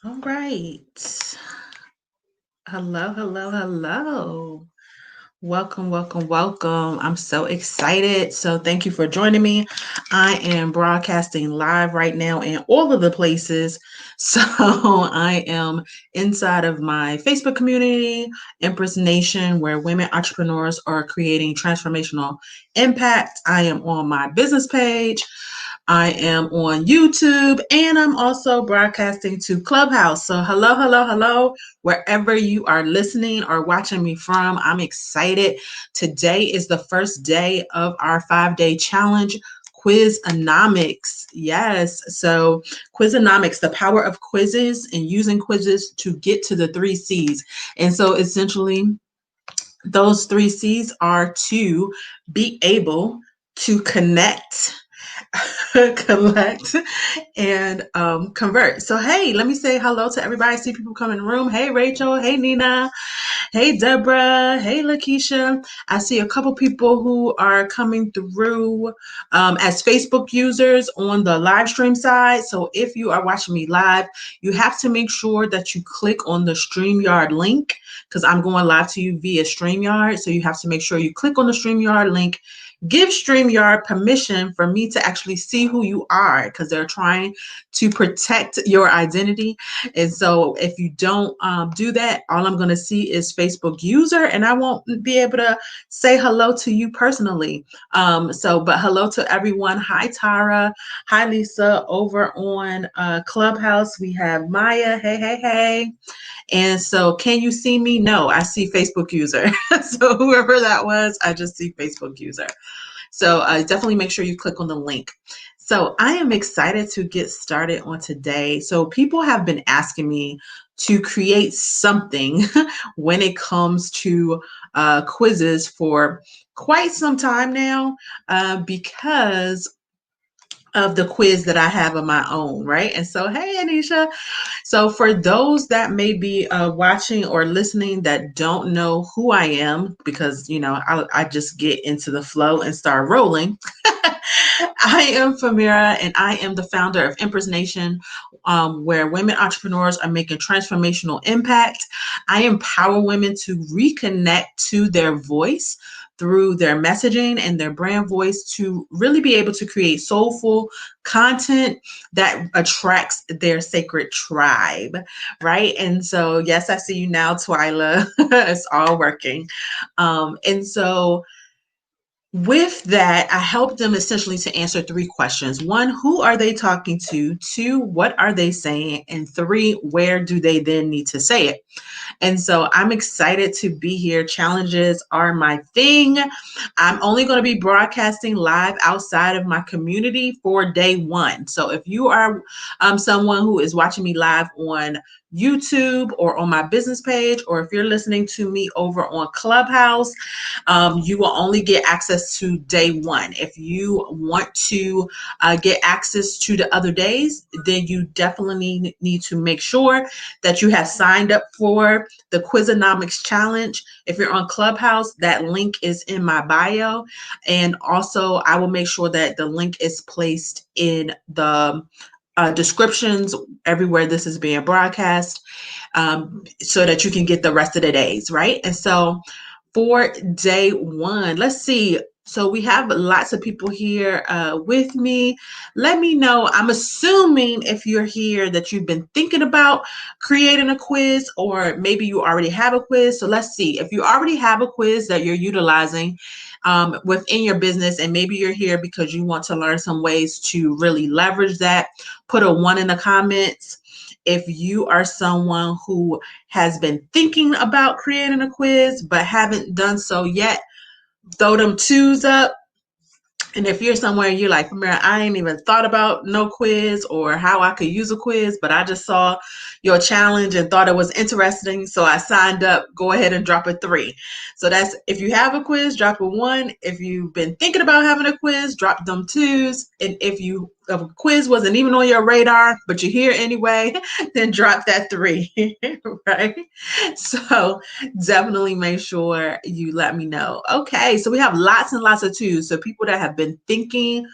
All right. Hello, hello, hello. Welcome, welcome, welcome. I'm so excited. So, thank you for joining me. I am broadcasting live right now in all of the places. So, I am inside of my Facebook community, Empress Nation, where women entrepreneurs are creating transformational impact. I am on my business page. I am on YouTube and I'm also broadcasting to Clubhouse. So, hello, hello, hello, wherever you are listening or watching me from. I'm excited. Today is the first day of our 5-day challenge. QUIZonomics. Yes. So, QUIZonomics, the power of quizzes and using quizzes to get to the 3 C's. And so, essentially, those 3 C's are to be able to connect, collect, and convert. So, hey, let me say hello to everybody. I see people come in the room. Hey, Rachel. Hey, Nina. Hey, Deborah. Hey, Lakeisha. I see a couple people who are coming through as Facebook users on the live stream side. So, if you are watching me live, you have to make sure that you click on the StreamYard link because I'm going live to you via StreamYard. So, you have to make sure you click on the StreamYard link. Give StreamYard permission for me to actually see who you are because they're trying to protect your identity. And so if you don't do that, all I'm going to see is Facebook user and I won't be able to say hello to you personally. But hello to everyone. Hi, Tara. Hi, Lisa. Over on Clubhouse, we have Maya. Hey, hey, hey. And so, can you see me? No, I see Facebook user. So, whoever that was, I just see Facebook user. So, definitely make sure you click on the link. So, I am excited to get started on today. So, people have been asking me to create something when it comes to quizzes for quite some time now because of the quiz that I have of my own, right? And so, hey, Anisha. So, for those that may be watching or listening that don't know who I am, because, I just get into the flow and start rolling. I am Famira, and I am the founder of Empress Nation, where women entrepreneurs are making transformational impact. I empower women to reconnect to their voice through their messaging and their brand voice to really be able to create soulful content that attracts their sacred tribe, right? And so, yes, I see you now, Twyla. It's all working. And so, with that, I help them essentially to answer 3 questions. 1, who are they talking to? 2, what are they saying? And 3, where do they then need to say it? And so I'm excited to be here. Challenges are my thing. I'm only going to be broadcasting live outside of my community for day 1. So if you are someone who is watching me live on YouTube or on my business page, or if you're listening to me over on Clubhouse, you will only get access to day 1. If you want to get access to the other days, then you definitely need to make sure that you have signed up for the QUIZonomics challenge. If you're on Clubhouse, that link is in my bio. And also, I will make sure that the link is placed in the descriptions everywhere this is being broadcast, so that you can get the rest of the days, right? And so for day 1, let's see. So we have lots of people here with me. Let me know. I'm assuming if you're here that you've been thinking about creating a quiz, or maybe you already have a quiz. So let's see. If you already have a quiz that you're utilizing within your business, and maybe you're here because you want to learn some ways to really leverage that, put a 1 in the comments. If you are someone who has been thinking about creating a quiz but haven't done so yet, throw them 2s up. And if you're somewhere you're like, man, I ain't even thought about no quiz or how I could use a quiz, but I just saw your challenge and thought it was interesting, so I signed up, go ahead and drop a 3. So that's, if you have a quiz, drop a 1. If you've been thinking about having a quiz, drop them 2s. And if a quiz wasn't even on your radar, but you're here anyway, then drop that 3, right? So definitely make sure you let me know. Okay, so we have lots and lots of 2s. So people that have been thinking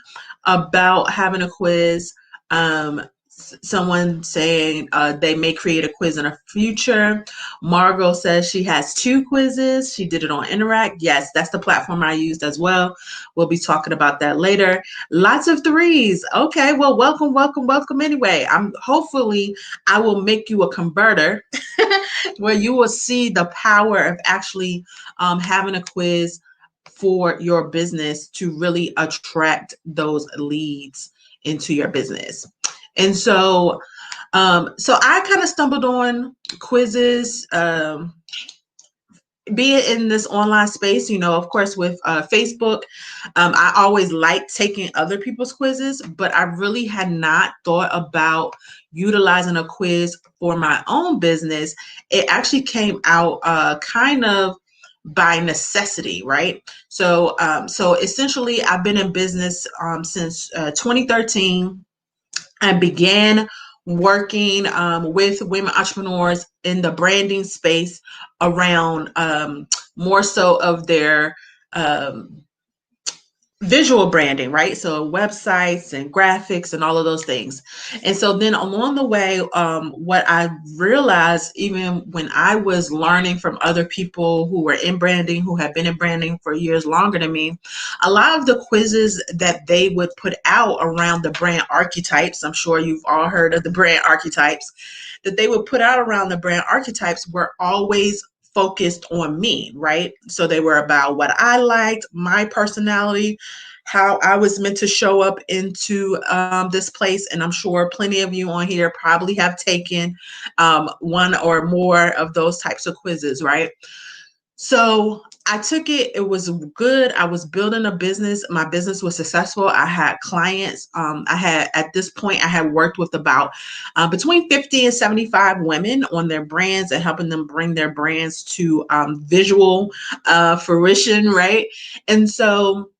about having a quiz, someone saying they may create a quiz in the future. Margot says she has 2 quizzes. She did it on Interact. Yes, that's the platform I used as well. We'll be talking about that later. Lots of 3s. Okay, well, welcome, welcome, welcome anyway. Hopefully I will make you a converter where you will see the power of actually having a quiz for your business to really attract those leads into your business. And so I kind of stumbled on quizzes, be it in this online space, of course, with Facebook. I always liked taking other people's quizzes, but I really had not thought about utilizing a quiz for my own business. It actually came out kind of by necessity, right? So essentially, I've been in business since 2013. I began working with women entrepreneurs in the branding space around more so of their um, visual branding, right? So websites and graphics and all of those things. And so then along the way, what I realized, even when I was learning from other people who were in branding, who had been in branding for years longer than me, a lot of the quizzes that they would put out around the brand archetypes, I'm sure you've all heard of the brand archetypes, that they would put out around the brand archetypes were always focused on me, right? So they were about what I liked, my personality, how I was meant to show up into this place. And I'm sure plenty of you on here probably have taken one or more of those types of quizzes, right? So I took it. It was good. I was building a business. My business was successful. I had clients. At this point, I had worked with about between 50 and 75 women on their brands and helping them bring their brands to visual fruition, right? And so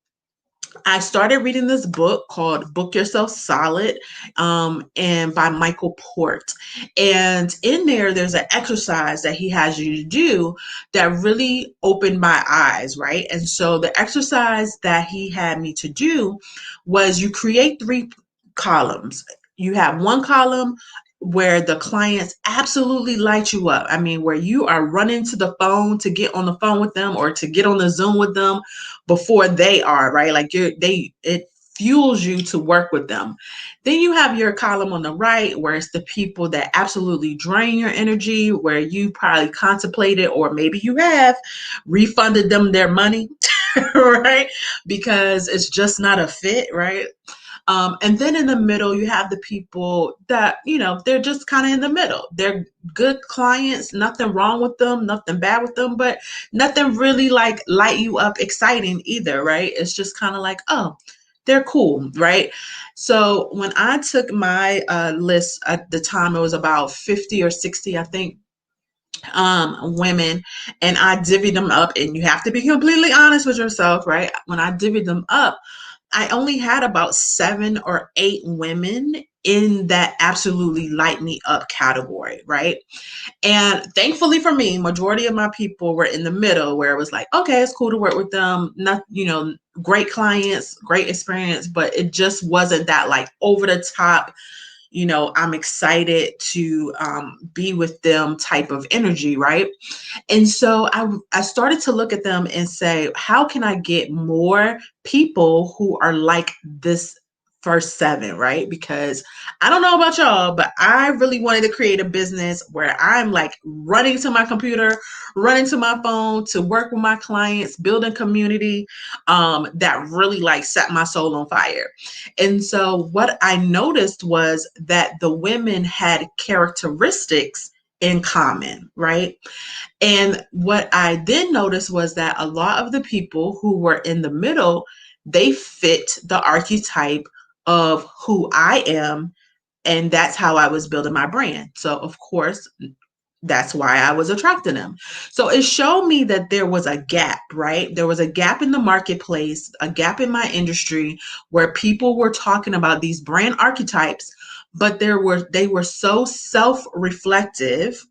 I started reading this book called Book Yourself Solid, and by Michael Port. And in there's an exercise that he has you to do that really opened my eyes, right? And so the exercise that he had me to do was you create 3 columns. You have one column where the clients absolutely light you up. I mean, where you are running to the phone to get on the phone with them or to get on the Zoom with them before they are, right? Like it fuels you to work with them. Then you have your column on the right where it's the people that absolutely drain your energy, where you probably contemplated or maybe you have refunded them their money, right? Because it's just not a fit, right? And then in the middle, you have the people that, they're just kind of in the middle. They're good clients, nothing wrong with them, nothing bad with them, but nothing really like light you up exciting either, right? It's just kind of like, oh, they're cool, right? So when I took my list at the time, it was about 50 or 60, I think, women, and I divvied them up, and you have to be completely honest with yourself, right? When I divvied them up, I only had about 7 or 8 women in that absolutely light me up category, right? And thankfully for me, majority of my people were in the middle where it was like, okay, it's cool to work with them, not, great clients, great experience, but it just wasn't that like over the top, I'm excited to be with them type of energy, right? And so I started to look at them and say, how can I get more people who are like this first 7, right? Because I don't know about y'all, but I really wanted to create a business where I'm like running to my computer, running to my phone to work with my clients, building community that really like set my soul on fire. And so what I noticed was that the women had characteristics in common, right? And what I then noticed was that a lot of the people who were in the middle, they fit the archetype of who I am. And that's how I was building my brand. So, of course, that's why I was attracting them. So it showed me that there was a gap, right? There was a gap in the marketplace, a gap in my industry where people were talking about these brand archetypes, but they were so self-reflective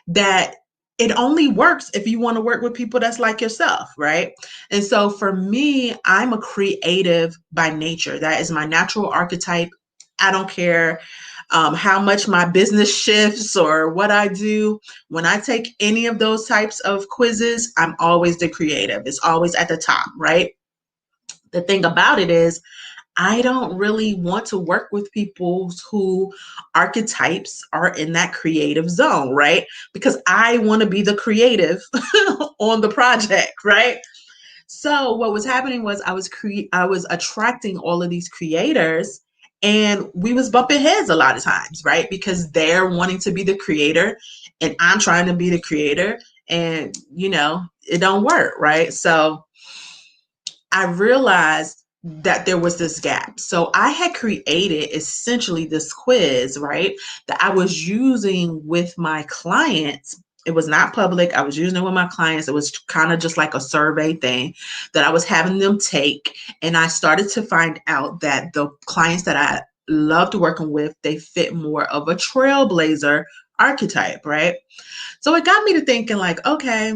that it only works if you want to work with people that's like yourself, right? And so for me, I'm a creative by nature. That is my natural archetype. I don't care how much my business shifts or what I do. When I take any of those types of quizzes, I'm always the creative. It's always at the top, right? The thing about it is, I don't really want to work with people who archetypes are in that creative zone, right? Because I want to be the creative on the project, right? So what was happening was I was attracting all of these creators, and we was bumping heads a lot of times, right? Because they're wanting to be the creator and I'm trying to be the creator, and it don't work, right? So I realized that there was this gap. So I had created essentially this quiz, right, that I was using with my clients. It was not public. I was using it with my clients. It was kind of just like a survey thing that I was having them take. And I started to find out that the clients that I loved working with, they fit more of a trailblazer archetype, right? So it got me to thinking like, okay,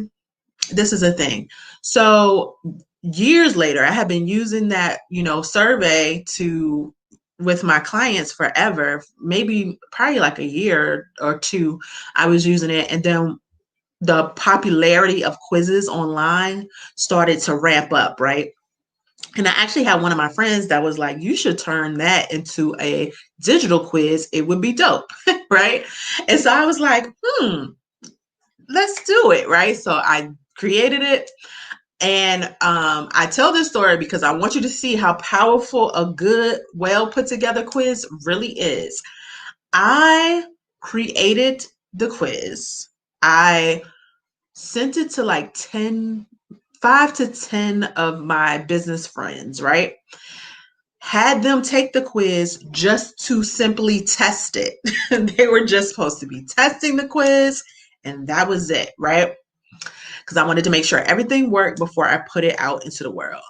this is a thing. So years later, I have been using that, survey to with my clients forever, maybe probably like a year or two. I was using it, and then the popularity of quizzes online started to ramp up, right? And I actually had one of my friends that was like, you should turn that into a digital quiz. It would be dope, right? And so I was like, let's do it, right? So I created it. And I tell this story because I want you to see how powerful a good, well put together quiz really is. I created the quiz. I sent it to like 5 to 10 of my business friends, right? Had them take the quiz just to simply test it. They were just supposed to be testing the quiz, and that was it, right? Because I wanted to make sure everything worked before I put it out into the world.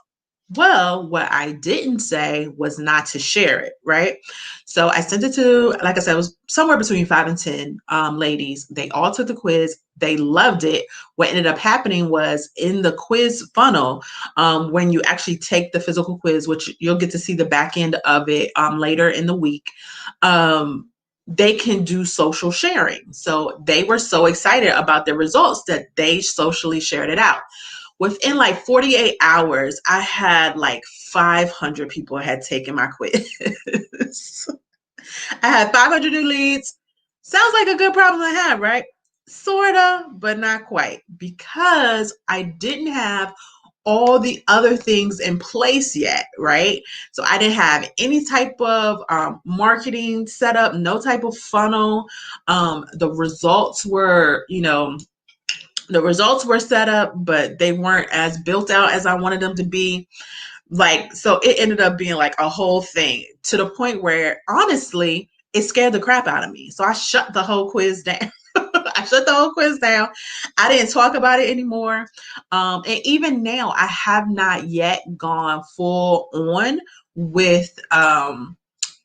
Well, what I didn't say was not to share it, right? So I sent it to, like I said, it was somewhere between 5 and 10 ladies. They all took the quiz. They loved it. What ended up happening was in the quiz funnel, when you actually take the physical quiz, which you'll get to see the back end of it later in the week, they can do social sharing. So they were so excited about their results that they socially shared it out. Within like 48 hours, I had like 500 people had taken my quiz. I had 500 new leads. Sounds like a good problem to have, right? Sorta, but not quite, because I didn't have all the other things in place yet, right? So I didn't have any type of marketing set up, no type of funnel. The results were, the results were set up, but they weren't as built out as I wanted them to be. Like, so it ended up being like a whole thing to the point where honestly, it scared the crap out of me. So I shut the whole quiz down. I shut the whole quiz down. I didn't talk about it anymore. And even now, I have not yet gone full on with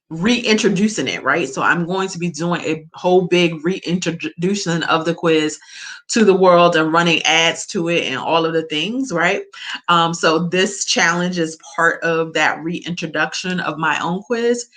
reintroducing it, right? So I'm going to be doing a whole big reintroduction of the quiz to the world and running ads to it and all of the things, right? So this challenge is part of that reintroduction of my own quiz.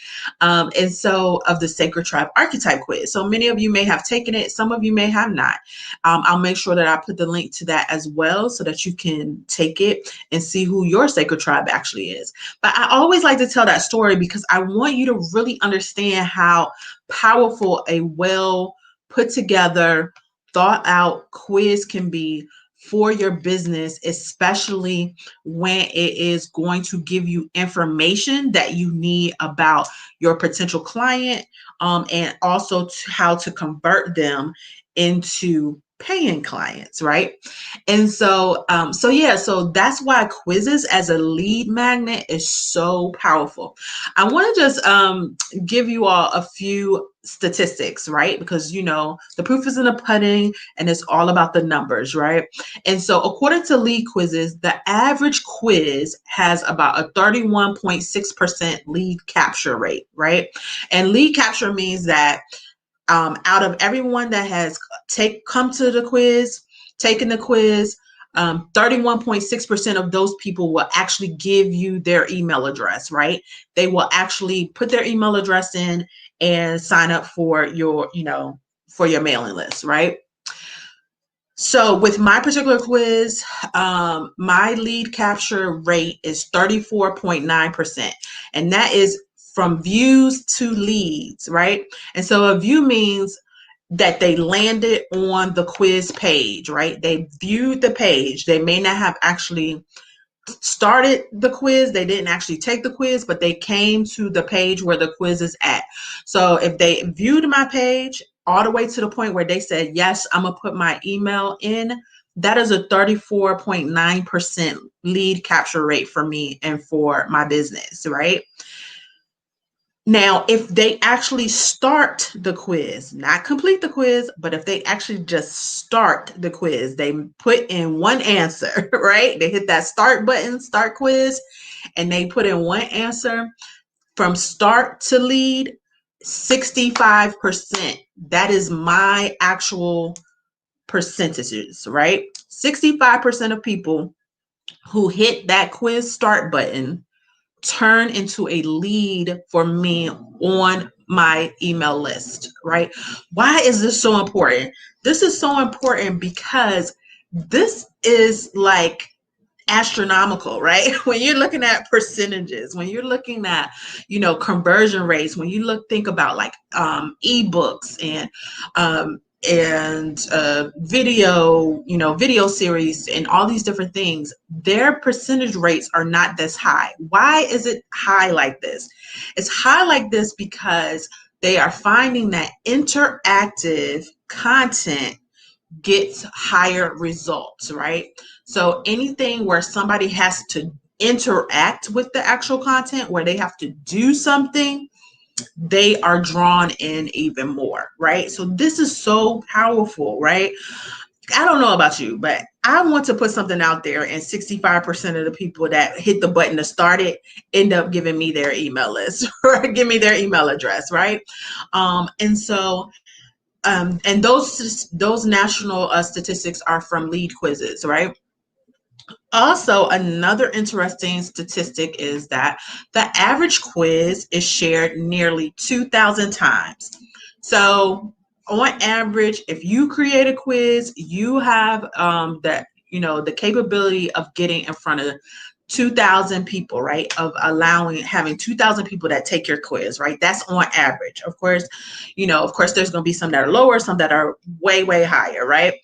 And so of the Sacred Tribe Archetype quiz. So many of you may have taken it, some of you may have not. I'll make sure that I put the link to that as well so that you can take it and see who your Sacred Tribe actually is. But I always like to tell that story because I want you to really understand how powerful a well put together, thought out quiz can be for your business, especially when it is going to give you information that you need about your potential client, and also how to convert them into paying clients, right? And so that's why quizzes as a lead magnet is so powerful. I want to just give you all a few statistics, right? Because the proof is in the pudding and it's all about the numbers, right? And so according to lead quizzes, the average quiz has about a 31.6% lead capture rate, right? And lead capture means that out of everyone that has come to the quiz, taken the quiz, 31.6% of those people will actually give you their email address, right? They will actually put their email address in and sign up for your, for your mailing list, right? So with my particular quiz, my lead capture rate is 34.9%. And that is from views to leads, right? And so a view means that they landed on the quiz page, right? They viewed the page. They may not have actually started the quiz. They didn't actually take the quiz, but they came to the page where the quiz is at. So if they viewed my page all the way to the point where they said, yes, I'm going to put my email in, that is a 34.9% lead capture rate for me and for my business, right? Now, if they actually start the quiz, not complete the quiz, but if they actually just start the quiz, they put in one answer, right? They hit that start button, start quiz, and they put in one answer from start to lead, 65%. That is my actual percentages, right? 65% of people who hit that quiz start button turn into a lead for me on my email list, right? Why is this so important? This is so important because this is like astronomical, right? When you're looking at percentages, when you're looking at, conversion rates, when you think about like ebooks and video series and all these different things, their percentage rates are not this high. Why is it high like this? It's high like this because they are finding that interactive content gets higher results, right? So anything where somebody has to interact with the actual content, where they have to do something, they are drawn in even more, right? So this is so powerful, right? I don't know about you, but I want to put something out there, and 65% of the people that hit the button to start it end up giving me their email list or give me their email address, right? And those national statistics are from lead quizzes, right? Also, another interesting statistic is that the average quiz is shared nearly 2,000 times. So, on average, if you create a quiz, you have the capability of getting in front of 2,000 people, right? Of having 2,000 people that take your quiz, right? That's on average. Of course, there's going to be some that are lower, some that are way, way higher, right?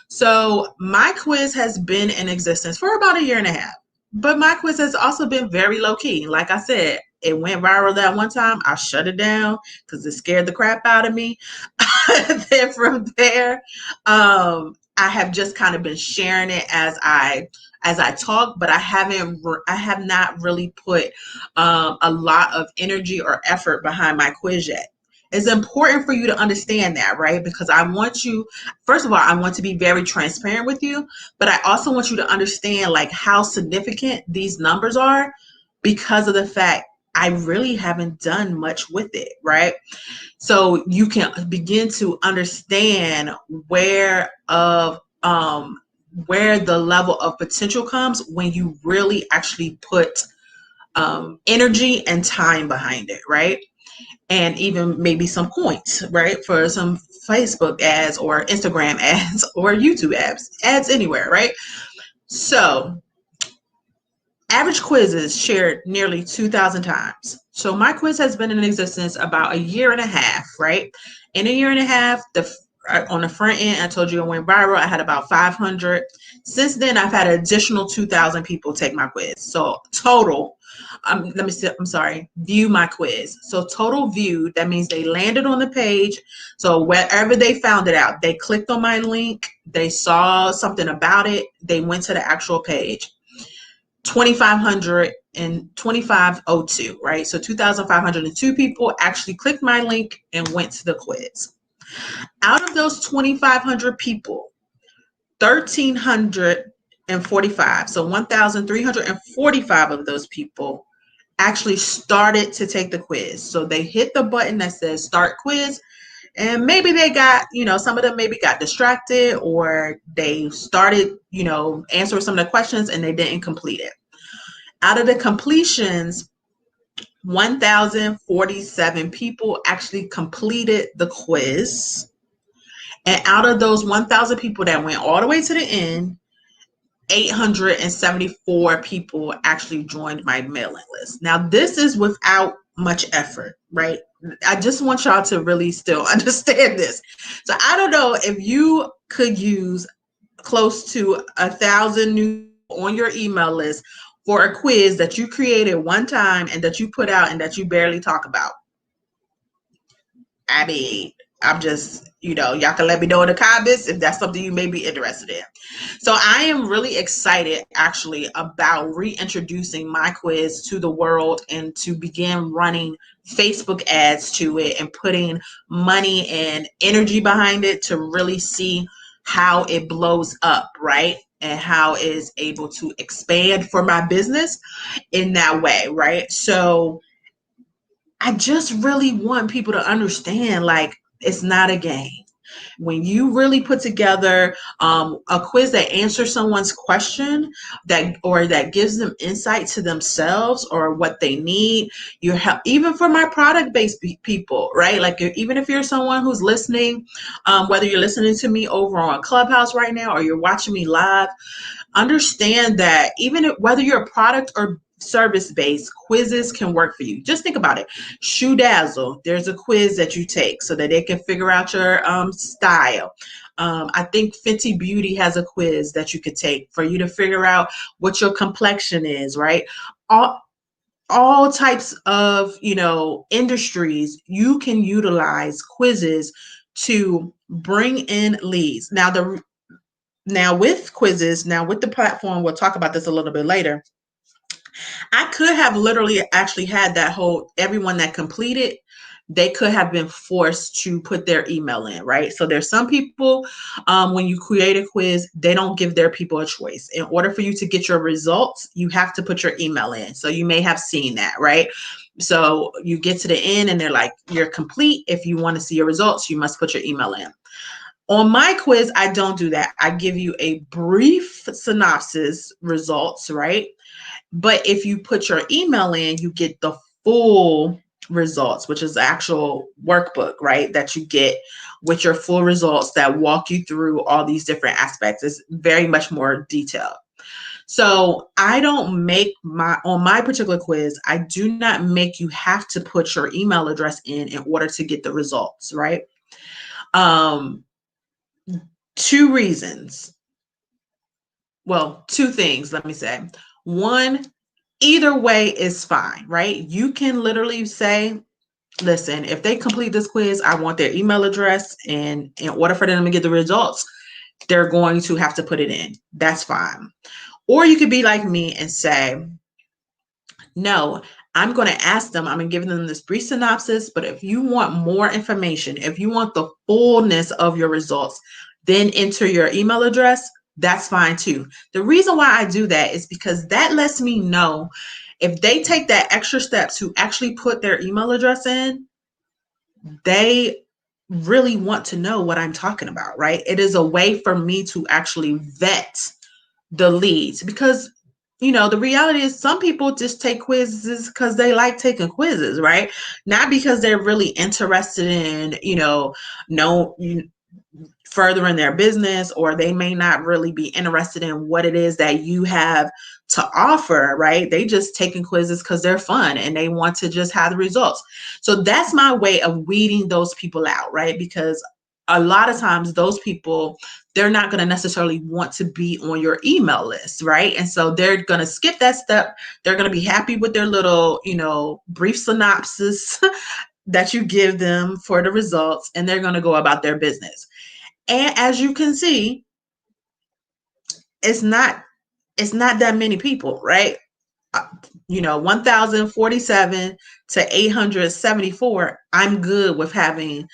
So my quiz has been in existence for about a year and a half, but my quiz has also been very low key. Like I said, it went viral that one time. I shut it down because it scared the crap out of me. Then from there, I have just kind of been sharing it as I talk, but I have not really put a lot of energy or effort behind my quiz yet. It's important for you to understand that, right? Because I want you, first of all, I want to be very transparent with you, but I also want you to understand like how significant these numbers are because of the fact I really haven't done much with it, right? So you can begin to understand where the level of potential comes when you really actually put energy and time behind it, right? And even maybe some points, right? For some Facebook ads or Instagram ads or YouTube ads anywhere, right? So average quizzes shared nearly 2,000 times. So my quiz has been in existence about a year and a half, right? In a year and a half, on the front end, I told you it went viral. I had about 500. Since then, I've had an additional 2,000 people take my quiz. So total, view my quiz. So total view, that means they landed on the page. So wherever they found it out, they clicked on my link, they saw something about it, they went to the actual page. 2,500 and 2,502, right? So 2,502 people actually clicked my link and went to the quiz. Out of those 2,500 people, 1,345, so 1,345 of those people actually started to take the quiz. So they hit the button that says start quiz And maybe they got, some of them maybe got distracted, or they started, answering some of the questions and they didn't complete it. Out of the completions, 1,047 people actually completed the quiz. And out of those 1,000 people that went all the way to the end, 874 people actually joined my mailing list. Now, this is without much effort, right? I just want y'all to really still understand this. So I don't know if you could use close to 1,000 new on your email list for a quiz that you created one time and that you put out and that you barely talk about. I mean, I'm just, y'all can let me know in the comments if that's something you may be interested in. So I am really excited actually about reintroducing my quiz to the world and to begin running Facebook ads to it and putting money and energy behind it to really see how it blows up, right? And how it is able to expand for my business in that way, right? So I just really want people to understand, like, it's not a game. When you really put together a quiz that answers someone's question, that gives them insight to themselves or what they need, you're even for my product-based people, right? Like, even if you're someone who's listening, whether you're listening to me over on Clubhouse right now or you're watching me live, understand that even whether you're a product or service-based, quizzes can work for you. Just think about it. Shoe Dazzle, there's a quiz that you take so that they can figure out your style. I think Fenty Beauty has a quiz that you could take for you to figure out what your complexion is, right? All types of, industries, you can utilize quizzes to bring in leads. Now with quizzes, with the platform, we'll talk about this a little bit later. I could have literally actually had everyone that completed, they could have been forced to put their email in, right? So there's some people, when you create a quiz, they don't give their people a choice. In order for you to get your results, you have to put your email in. So you may have seen that, right? So you get to the end and they're like, you're complete. If you want to see your results, you must put your email in. On my quiz, I don't do that. I give you a brief synopsis results, right? But if you put your email in, you get the full results, which is the actual workbook, right? That you get with your full results that walk you through all these different aspects. It's very much more detailed. So I don't make on my particular quiz, I do not make you have to put your email address in order to get the results, right? Two reasons. Well, two things, let me say. One, either way is fine, right? You can literally say, listen, if they complete this quiz, I want their email address. And in order for them to get the results, they're going to have to put it in. That's fine. Or you could be like me and say, no, I'm going to ask them, I'm going to give them this brief synopsis, but if you want more information, if you want the fullness of your results, then enter your email address. That's fine too. The reason why I do that is because that lets me know if they take that extra step to actually put their email address in, they really want to know what I'm talking about, right? It is a way for me to actually vet the leads, because the reality is some people just take quizzes because they like taking quizzes, right? Not because they're really interested in, furthering their business, or they may not really be interested in what it is that you have to offer, right? They just taking quizzes because they're fun and they want to just have the results. So that's my way of weeding those people out, right? Because a lot of times those people, they're not going to necessarily want to be on your email list, right? And so they're going to skip that step. They're going to be happy with their little, brief synopsis that you give them for the results, and they're going to go about their business. And as you can see, it's not that many people, right? 1,047 to 874. I'm good with having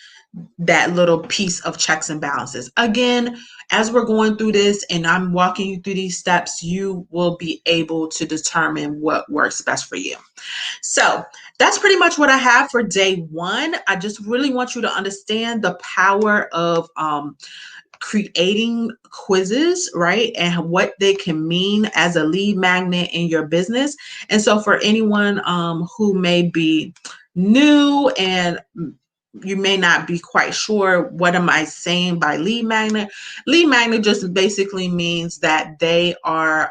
that little piece of checks and balances. Again, as we're going through this and I'm walking you through these steps, you will be able to determine what works best for you. So that's pretty much what I have for day one. I just really want you to understand the power of creating quizzes, right? And what they can mean as a lead magnet in your business. And so for anyone who may be new and you may not be quite sure, what am I saying by lead magnet? Lead magnet just basically means that they are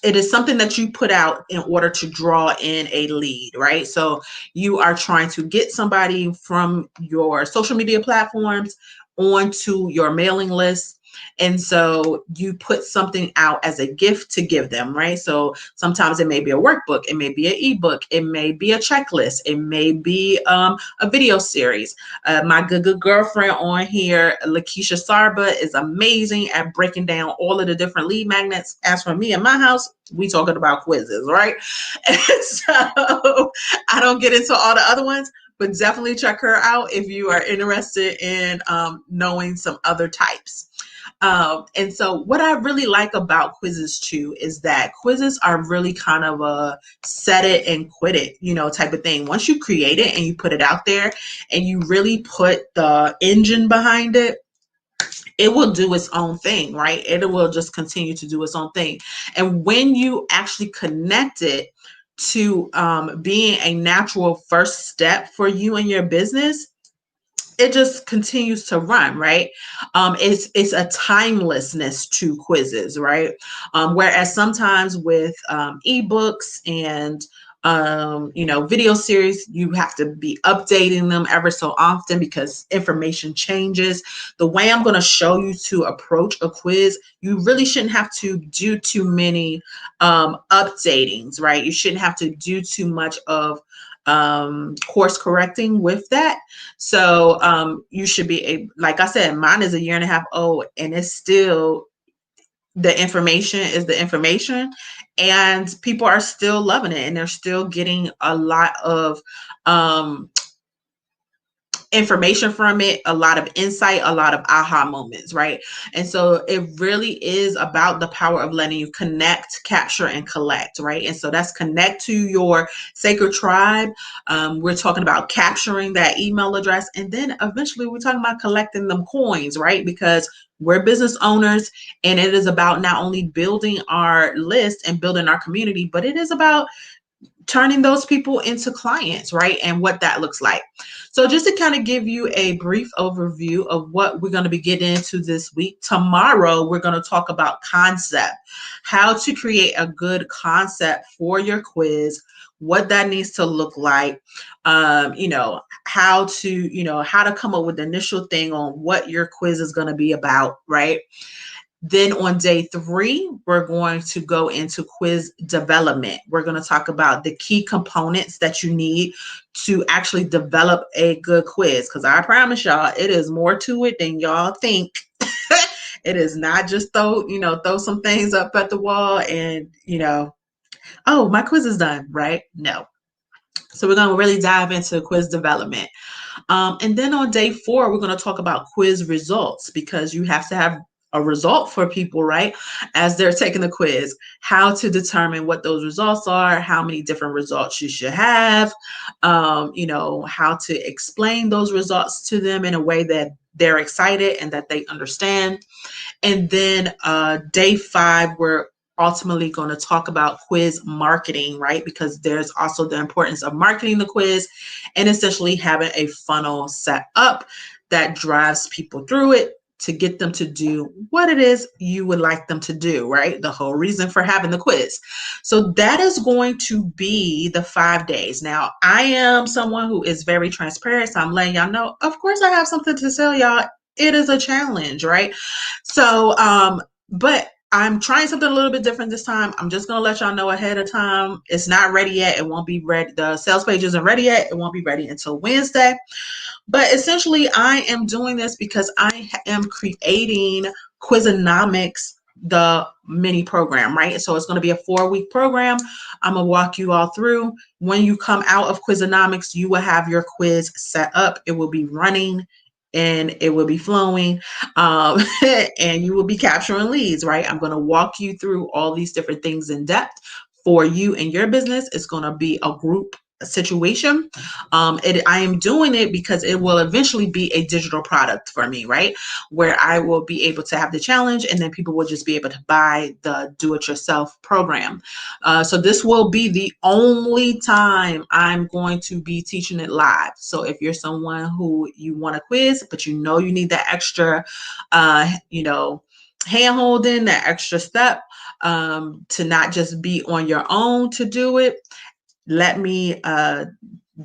it is something that you put out in order to draw in a lead, right? So you are trying to get somebody from your social media platforms onto your mailing list. And so you put something out as a gift to give them, right? So sometimes it may be a workbook, it may be an ebook, it may be a checklist, it may be a video series. My good girlfriend on here, Lakeisha Sarba, is amazing at breaking down all of the different lead magnets. As for me in my house, we talking about quizzes, right? And so I don't get into all the other ones, but definitely check her out if you are interested in knowing some other types. And so what I really like about quizzes too is that quizzes are really kind of a set it and quit it, type of thing. Once you create it and you put it out there and you really put the engine behind it, it will do its own thing, right? It will just continue to do its own thing. And when you actually connect it to being a natural first step for you and your business, it just continues to run, right? It's a timelessness to quizzes, right? Whereas sometimes with ebooks and video series, you have to be updating them ever so often because information changes. The way I'm going to show you to approach a quiz, you really shouldn't have to do too many updatings, right? You shouldn't have to do too much of course correcting with that. So you should be like I said, mine is a year and a half old and it's still, the information is the information, and people are still loving it and they're still getting a lot of information from it, a lot of insight, a lot of aha moments, right? And so it really is about the power of letting you connect, capture, and collect, right? And so that's connect to your sacred tribe. We're talking about capturing that email address, and then eventually we're talking about collecting them coins, right? Because we're business owners and it is about not only building our list and building our community, but it is about turning those people into clients, right? And what that looks like. So just to kind of give you a brief overview of what we're going to be getting into this week, tomorrow we're going to talk about concept, how to create a good concept for your quiz, what that needs to look like, how to come up with the initial thing on what your quiz is going to be about, right? Then on day 3, we're going to go into quiz development. We're going to talk about the key components that you need to actually develop a good quiz. Because I promise y'all, it is more to it than y'all think. It is not just throw some things up at the wall and, oh, my quiz is done, right? No. So we're going to really dive into quiz development. And then on day 4, we're going to talk about quiz results, because you have to have a result for people, right? As they're taking the quiz, how to determine what those results are, how many different results you should have, how to explain those results to them in a way that they're excited and that they understand. And then day 5, we're ultimately going to talk about quiz marketing, right? Because there's also the importance of marketing the quiz and essentially having a funnel set up that drives people through it to get them to do what it is you would like them to do, right? The whole reason for having the quiz. So that is going to be the 5 days. Now, I am someone who is very transparent, so I'm letting y'all know, of course, I have something to tell y'all. It is a challenge, right? So, but I'm trying something a little bit different this time. I'm just going to let y'all know ahead of time. It's not ready yet. It won't be ready. The sales page isn't ready yet. It won't be ready until Wednesday. But essentially, I am doing this because I am creating QUIZonomics, the mini program, right? So it's going to be a 4-week program. I'm going to walk you all through. When you come out of QUIZonomics, you will have your quiz set up. It will be running and it will be flowing, and you will be capturing leads, right? I'm going to walk you through all these different things in depth for you and your business. It's going to be a group situation. I am doing it because it will eventually be a digital product for me, right? Where I will be able to have the challenge and then people will just be able to buy the do-it-yourself program. So this will be the only time I'm going to be teaching it live. So if you're someone who you want a quiz, but you know you need that extra, hand holding, that extra step, to not just be on your own to do it, let me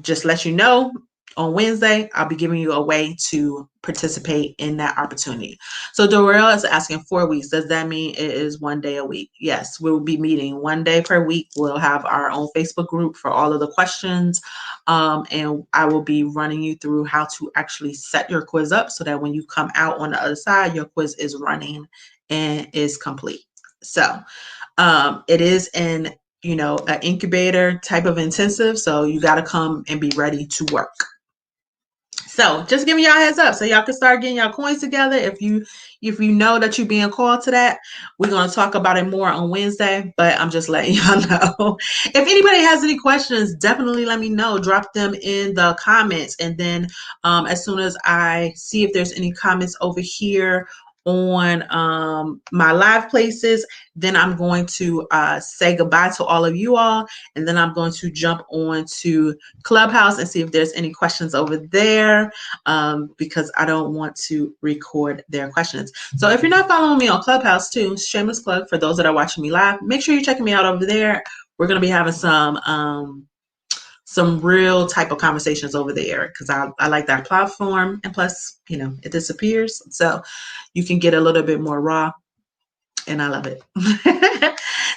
just let you know on Wednesday, I'll be giving you a way to participate in that opportunity. So Dorel is asking 4 weeks. Does that mean it is 1 day a week? Yes, we will be meeting 1 day per week. We'll have our own Facebook group for all of the questions. And I will be running you through how to actually set your quiz up so that when you come out on the other side, your quiz is running and is complete. So it is an incubator type of intensive. So you got to come and be ready to work. So just giving y'all a heads up so y'all can start getting y'all coins together. If you know that you're being called to that, we're going to talk about it more on Wednesday, but I'm just letting y'all know. If anybody has any questions, definitely let me know. Drop them in the comments. And then as soon as I see if there's any comments over here on my live places, then I'm going to say goodbye to all of you all, and then I'm going to jump on to Clubhouse and see if there's any questions over there, because I don't want to record their questions. So if you're not following me on Clubhouse too, shameless plug for those that are watching me live, make sure you're checking me out over there. We're going to be having some real type of conversations over there because I like that platform, and plus, it disappears. So you can get a little bit more raw, and I love it.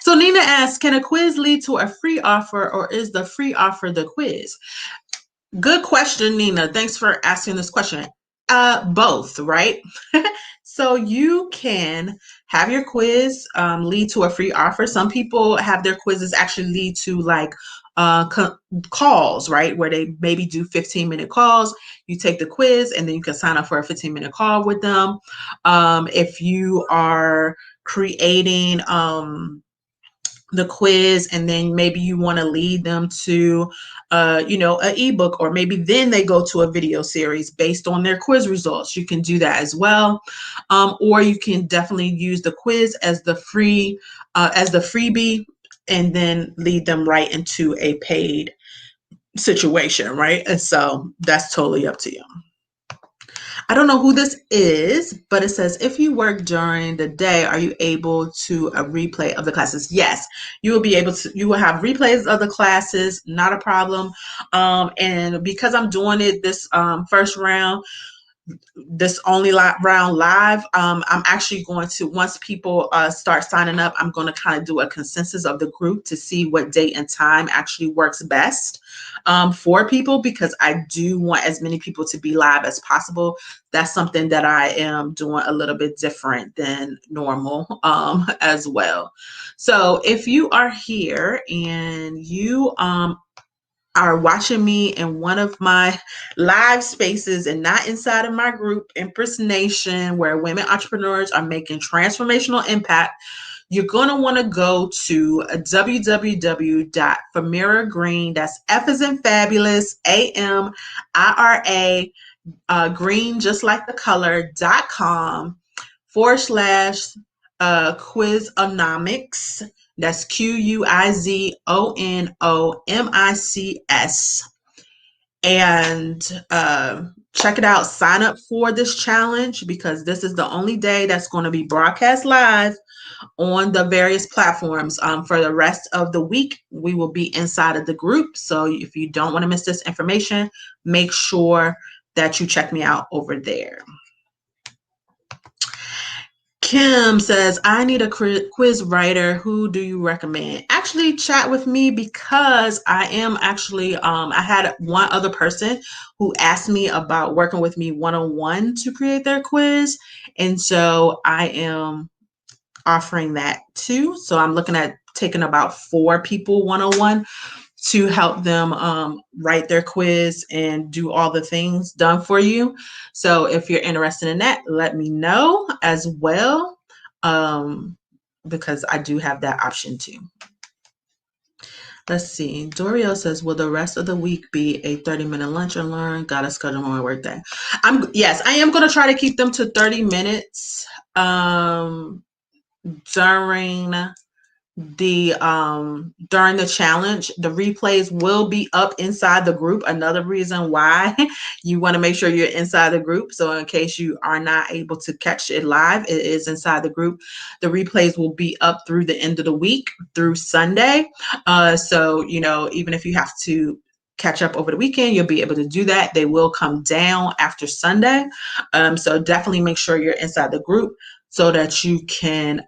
So Nina asks, can a quiz lead to a free offer, or is the free offer the quiz? Good question, Nina. Thanks for asking this question. Both, right? So you can have your quiz lead to a free offer. Some people have their quizzes actually lead to like calls, right? Where they maybe do 15-minute calls. You take the quiz and then you can sign up for a 15-minute call with them. If you are creating the quiz and then maybe you want to lead them to an ebook, or maybe then they go to a video series based on their quiz results, you can do that as well. Or you can definitely use the quiz as the freebie and then lead them right into a paid situation, right? And so that's totally up to you. I don't know who this is, but it says, if you work during the day, are you able to a replay of the classes? Yes, you will be able to. You will have replays of the classes, not a problem. And because I'm doing it this first round, this only round live, I'm actually going to, once people start signing up, I'm going to kind of do a consensus of the group to see what date and time actually works best for people, because I do want as many people to be live as possible. That's something that I am doing a little bit different than normal as well. So if you are here and you are watching me in one of my live spaces and not inside of my group, Empress Nation, where women entrepreneurs are making transformational impact, you're going to want to go to www.famiragreen, that's F as in fabulous, AMIRA, green, just like the color.com /QUIZonomics. That's QUIZonomics. And check it out. Sign up for this challenge, because this is the only day that's going to be broadcast live on the various platforms. For the rest of the week, we will be inside of the group. So if you don't want to miss this information, make sure that you check me out over there. Kim says, I need a quiz writer. Who do you recommend? Actually, chat with me, because I am actually, I had one other person who asked me about working with me one-on-one to create their quiz. And so I am offering that too. So I'm looking at taking about 4 people one-on-one to help them write their quiz and do all the things done for you. So if you're interested in that, let me know as well, because I do have that option too. Let's see. Dorio says, "Will the rest of the week be a 30-minute lunch and learn? Gotta schedule my workday." Yes, I am gonna try to keep them to 30 minutes during during the challenge. The replays will be up inside the group. Another reason why you want to make sure you're inside the group, so in case you are not able to catch it live, it is inside the group. The replays will be up through the end of the week, through Sunday. So even if you have to catch up over the weekend, you'll be able to do that. They will come down after Sunday. So definitely make sure you're inside the group so that you can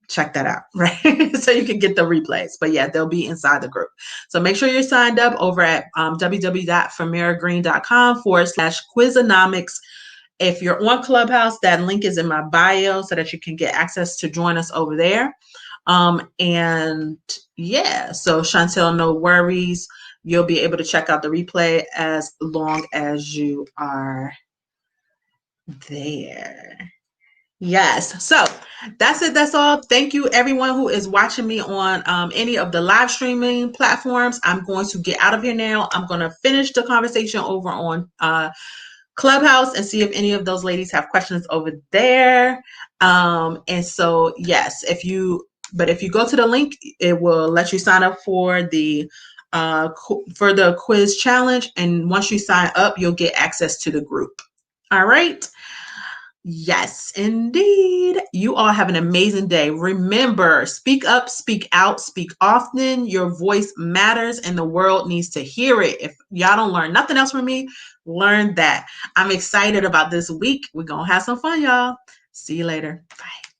check that out, right? So you can get the replays. But yeah, they'll be inside the group. So make sure you're signed up over at www.famiragreen.com/QUIZonomics. If you're on Clubhouse, that link is in my bio so that you can get access to join us over there. And yeah, so Chantel, no worries. You'll be able to check out the replay as long as you are there. Yes. So that's it. That's all. Thank you, everyone who is watching me on any of the live streaming platforms. I'm going to get out of here now. I'm going to finish the conversation over on Clubhouse and see if any of those ladies have questions over there. And so, yes, if you go to the link, it will let you sign up for the quiz challenge. And once you sign up, you'll get access to the group. All right. Yes, indeed. You all have an amazing day. Remember, speak up, speak out, speak often. Your voice matters and the world needs to hear it. If y'all don't learn nothing else from me, learn that. I'm excited about this week. We're going to have some fun, y'all. See you later. Bye.